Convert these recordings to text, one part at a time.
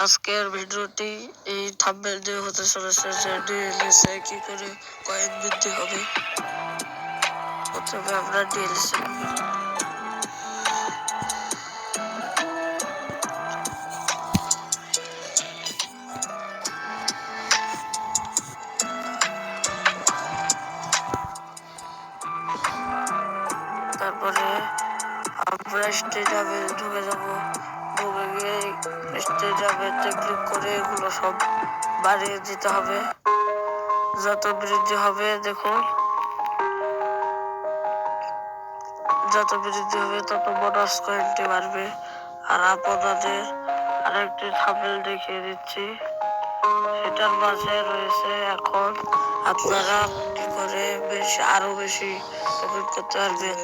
আজকের ভিডিওটি এই থাম্বনেল দিয়ে হতে চলেছে যে ডিএলএসে কি করে কয়েন বৃদ্ধি হবে। প্রথমে আমরা ডিএলএসে তারপরে আমরা স্টেডিয়ামে ঢুকে যাবো। ঢুকে গিয়ে স্টেডিয়ামেতে ক্লিক করে এগুলো সব বাড়িয়ে দিতে হবে। যত বৃদ্ধি হবে দেখুন, যত বৃদ্ধি হবে তত বোনাস কয়েনটি বাড়বে। আর আপনাদের আরেকটি থাম্বনেল দেখিয়ে দিচ্ছি, সেটার মাঝে রয়েছে এখন আপনারা কি করে আরো বেশি প্রফিট করতে পারবেন।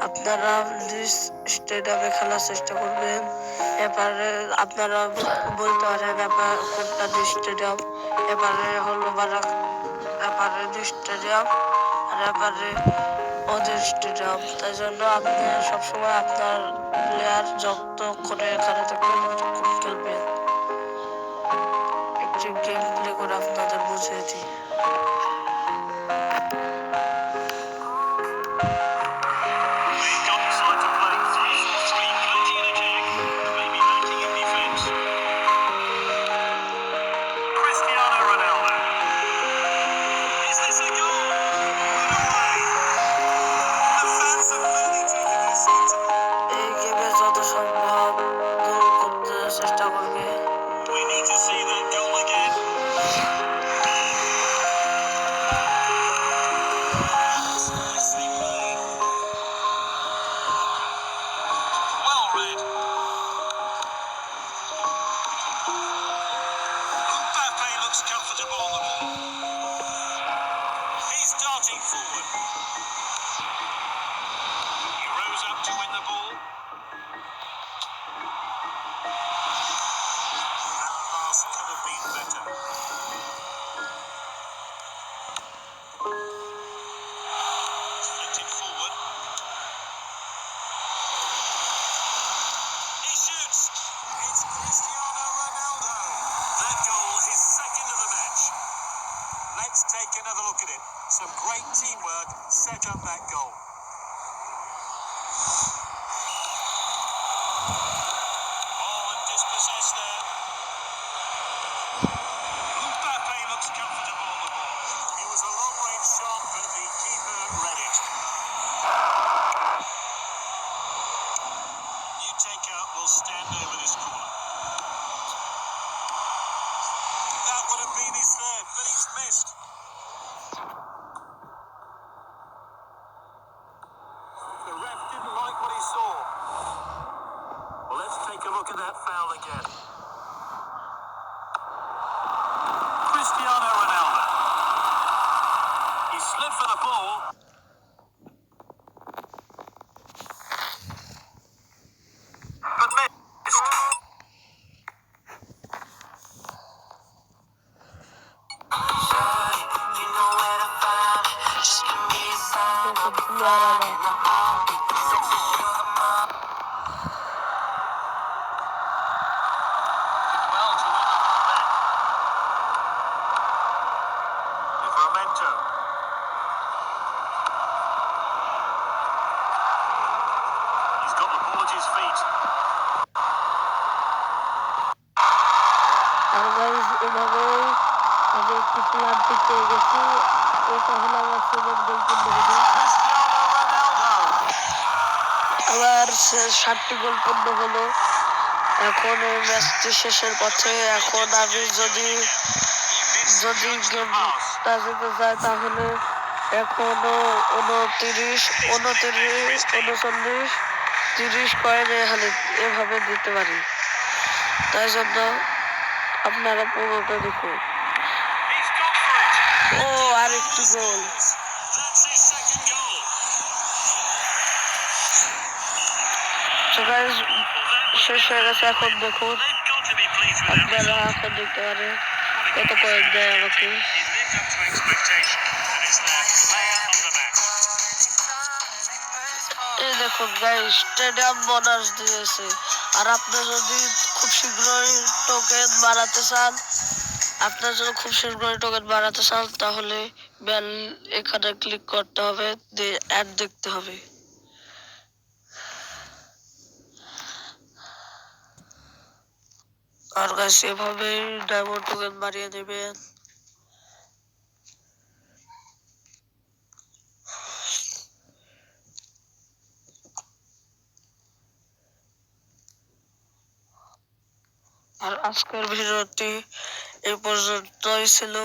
আপনারা স্টেডিয়ামে খেলার চেষ্টা করবেন। এবারে আপনারা বলতে পারেন এবার কোনটা স্টেডিয়াম, এবারে হলো এবারে স্টেডিয়াম আর এবারে ওদের স্টেডিয়াম। তাই জন্য আপনি সবসময় আপনার প্লেয়ার যতক্ষণে এখানে থাকবেন ততক্ষণ খেলবেন। একটি গেম প্লে করে আপনাদের বুঝিয়ে দিই। এই গেমে যত সম্ভব গোল করতে চেষ্টা করবে। Comfortable on the ball. He's darting forward. He rose up to win the ball. That pass could have been better. Flicked it forward. He shoots. It's Cristiano Ronaldo. That goal, his second of the match. Let's take another look at it. Some great teamwork set up that goal. Oh, and dispossessed there. Mbappe looks comfortable on the ball. It was a long-range shot, but the keeper read it. Uteka will stand over this corner. That would have been his third, but he's missed. The ref didn't like what he saw. Well, let's take a look at that foul again. Cristiano Ronaldo. He slid for the ball. But missed. Well, to win the ball back. Livramento. He's got the ball at his feet. আর guys এভাবেই আমি একটি player পেয়ে গেছি। এটা হলো আমার seven গোল পূর্ণ হলো। Cristiano Ronaldo. আবার 60টি গোল পূর্ণ হলো। এখন এই ম্যাচটি শেষের পথে। এখন আমি যদি গেমটা যেতে যায় তাহলে এখনো 29, 30 কয়েন এভাবে দিতে পারি। তাই জন্য আপনারা পুরোটা দেখুন। He's gone for it. ও আরেকটি গোল। That's his second goal. তো গাইস শেষ হয়ে গেছে। এখন দেখুন, They've got to be pleased with that আপনারা result. এখন দেখতে পারেন কত কয়েন দেয় আমাকে। He lived up to expectation and is their player of the match. এই দেখুন গাইস, স্টেডিয়াম বোনাস দিয়েছে। আর আপনি যদি খুব শীঘ্রই টোকেন বাড়াতে চান, আপনার যদি খুব শীঘ্রই টোকেন বাড়াতে চান তাহলে বেল এখানে ক্লিক করতে হবে, দিয়ে অ্যাড দেখতে হবে। আর গাইস এভাবেই ডায়মন্ড টোকেন বাড়িয়ে দেবেন। আর আজকের ভিডিওটি এই পর্যন্তই ছিল।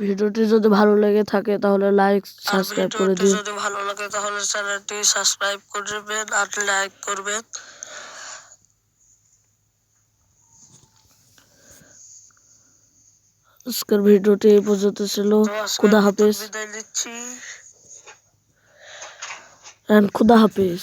ভিডিওটি যদি ভালো লেগে থাকে তাহলে লাইক সাবস্ক্রাইব করে দিন। যদি ভালো লাগে তাহলে চ্যানেলটি সাবস্ক্রাইব করবেন আর লাইক করবেন। আজকের ভিডিওটি এই পর্যন্ত ছিল। খুদা হাফেজ বিদায় নিচ্ছি। খুদা হাফেজ।